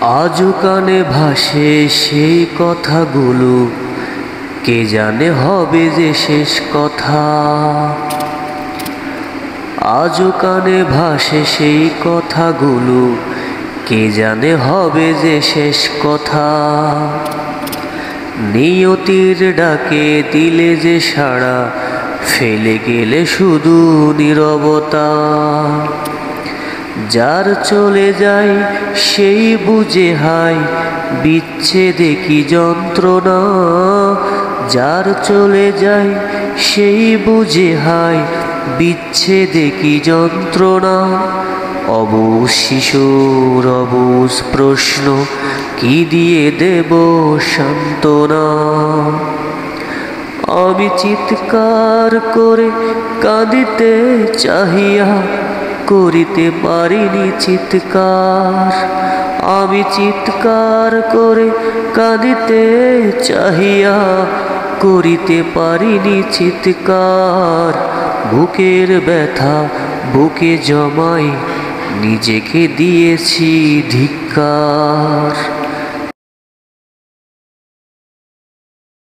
আজও কানে ভাসে সেই কথাগুলো, কে জানে হবে যে শেষ কথা। আজও কানে ভাসে সেই কথাগুলো, কে জানে হবে যে শেষ কথা। নিয়তির ডাকে দিলে যে সাড়া, ফেলে গেলে শুধু নীরবতা। যার চলে যায় সেই বুঝে হায়, বিচ্ছেদে কি যন্ত্রণা। যার চলে যায় সেই বুঝে হায়, বিচ্ছেদে কি যন্ত্রণা। অবুঝ শিশুর অবুঝ প্রশ্ন, কি দিয়ে দেব সান্ত্বনা। আমি চিৎকার করে কাঁদিতে চাহিয়া, করিতে পারিনি চিৎকার। আমি চিৎকার করে কাঁদিতে চাহিয়া, করিতে পারিনি চিৎকার। বুকের ব্যথা বুকে জমাই, নিজেকে দিয়েছি ধিক্কার।